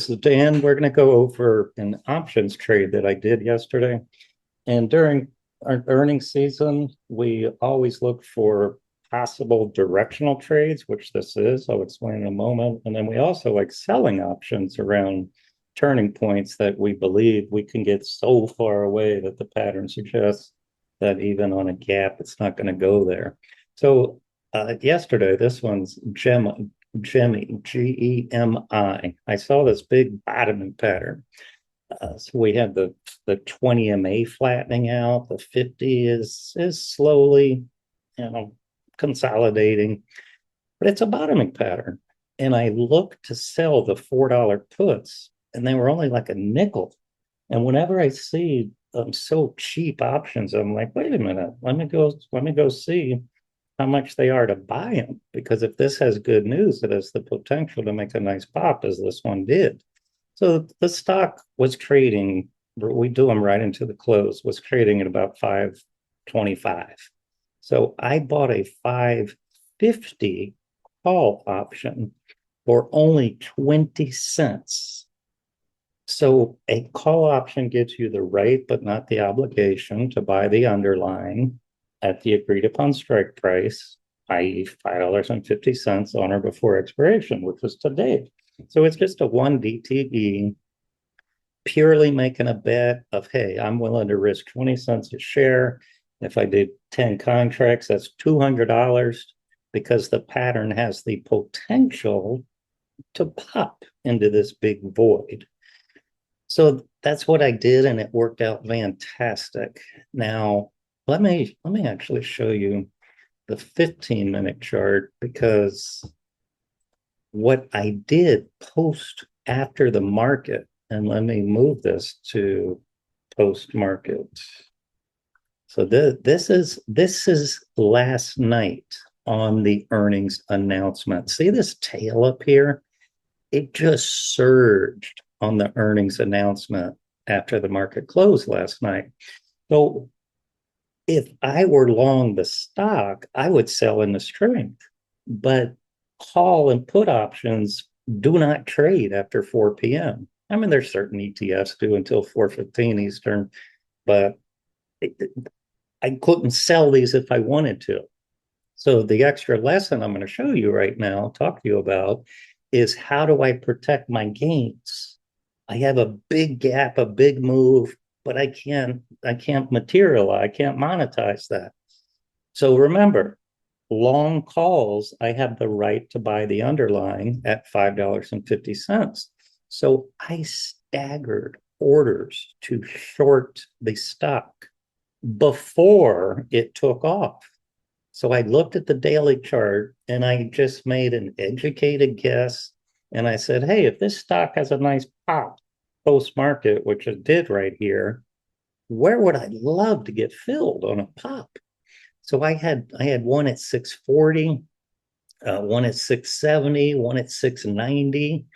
This is Dan. We're going to go over an options trade that I did yesterday. And during our earnings season, we always look for possible directional trades, which this is. I'll explain in a moment. And then we also like selling options around turning points that we believe we can get so far away that the pattern suggests that even on a gap, it's not going to go there. So yesterday, this one's Gemi, Gemi. I saw this big bottoming pattern. So we have the 20 MA flattening out. The 50 is slowly, you know, consolidating, but it's a bottoming pattern. And I looked to sell the $4 puts, and they were only like a nickel. And whenever I see so cheap options, I'm like, wait a minute, let me go see how much they are to buy them. Because if this has good news, it has the potential to make a nice pop, as this one did. So the stock was trading, we do them right into the close, was trading at about 525. So I bought a 550 call option for only 20 cents. So a call option gives you the right, but not the obligation to buy the underlying at the agreed upon strike price, i.e. $5.50 on or before expiration, which was today. So it's just a 1 DTE, purely making a bet of, hey, I'm willing to risk 20 cents a share. If I did 10 contracts, that's $200 because the pattern has the potential to pop into this big void. So that's what I did, and it worked out fantastic. Now, let me actually show you the 15-minute chart, because what I did post after the market, and let me move this to post market. So this is last night on the earnings announcement. See this tail up here? It just surged on the earnings announcement after the market closed last night. So if I were long the stock, I would sell in the strength, but call and put options do not trade after 4 p.m. I mean, there's certain ETFs do until 4:15 Eastern, but I couldn't sell these if I wanted to. So the extra lesson I'm going to show you right now, talk to you about, is how do I protect my gains? I have a big gap, a big move, but I can't materialize, I can't monetize that. So remember, long calls, I have the right to buy the underlying at $5.50. So I staggered orders to short the stock before it took off. So I looked at the daily chart and I just made an educated guess. And I said, hey, if this stock has a nice pop post market, which it did right here, where would I love to get filled on a pop? So I had one at 640, one at 670, one at 690,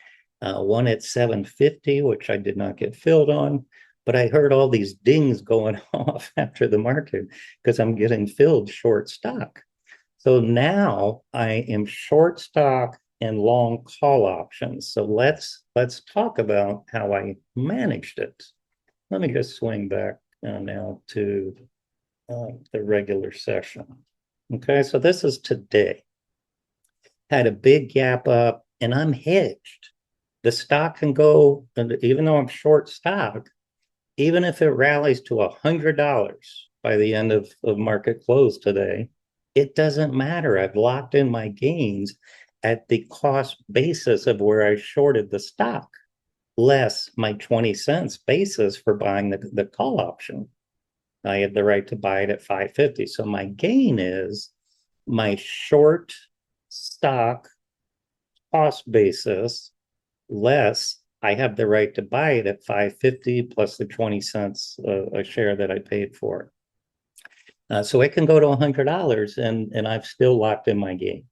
one at 750, which I did not get filled on. But I heard all these dings going off after the market because I'm getting filled short stock. So now I am short stock and long call options. So let's talk about how I managed it. Let me just swing back now to the regular session. Okay, so this is today. Had a big gap up, and I'm hedged. The stock can go, even though I'm short stock, even if it rallies to $100 by the end of market close today, it doesn't matter. I've locked in my gains at the cost basis of where I shorted the stock, less my 20 cents basis for buying the call option. I have the right to buy it at 550. So my gain is my short stock cost basis less I have the right to buy it at 550 plus the 20 cents a share that I paid for. So it can go to $100 and I've still locked in my gain.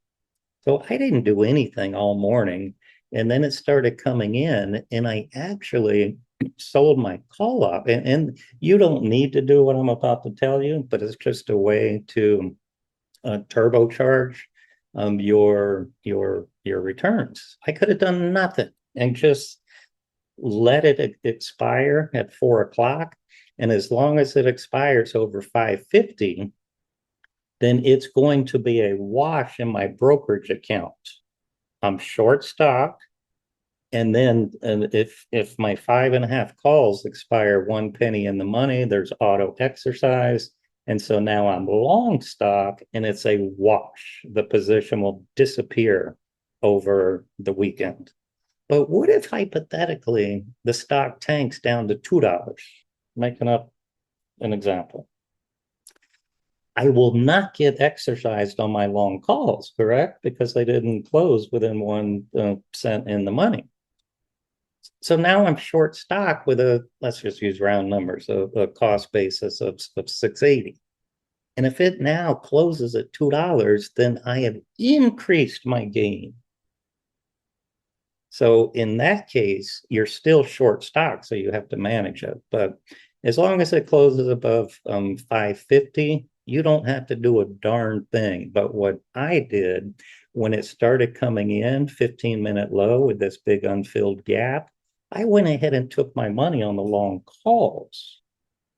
So I didn't do anything all morning. And then it started coming in, and I actually sold my call up. And you don't need to do what I'm about to tell you, but it's just a way to turbocharge your returns. I could have done nothing and just let it expire at 4 o'clock. And as long as it expires over 5:50, then it's going to be a wash in my brokerage account. I'm short stock. And then if my 5.5 calls expire 1 penny in the money, there's auto exercise. And so now I'm long stock and it's a wash. The position will disappear over the weekend. But what if hypothetically the stock tanks down to $2? Making up an example. I will not get exercised on my long calls, correct? Because they didn't close within 1 cent in the money. So now I'm short stock with let's just use round numbers, a cost basis of 680. And if it now closes at $2, then I have increased my gain. So in that case, you're still short stock, so you have to manage it. But as long as it closes above 550, you don't have to do a darn thing. But what I did when it started coming in 15-minute low with this big unfilled gap, I went ahead and took my money on the long calls.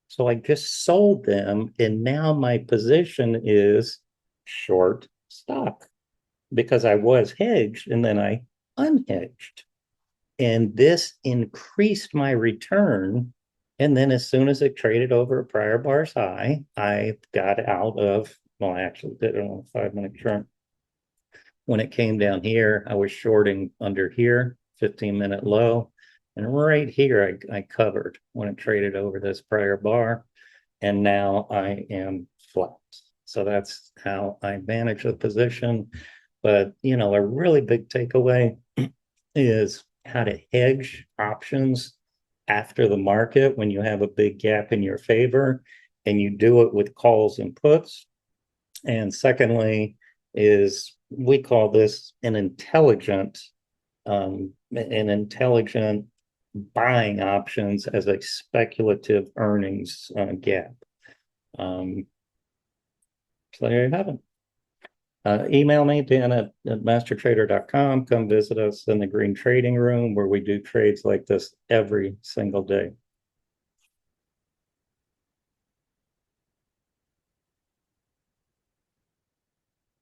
So I just sold them, and now my position is short stock because I was hedged and then I unhedged. And this increased my return. And then as soon as it traded over a prior bar's high, I got out of, well, I actually did it on a 5-minute chart. When it came down here, I was shorting under here, 15-minute low. And right here, I covered when it traded over this prior bar. And now I am flat. So that's how I manage the position. But, a really big takeaway is how to hedge options after the market when you have a big gap in your favor, and you do it with calls and puts. And secondly, is we call this an intelligent buying options as a speculative earnings gap. So there you have it. Email me, Dan at mastertrader.com. Come visit us in the green trading room where we do trades like this every single day.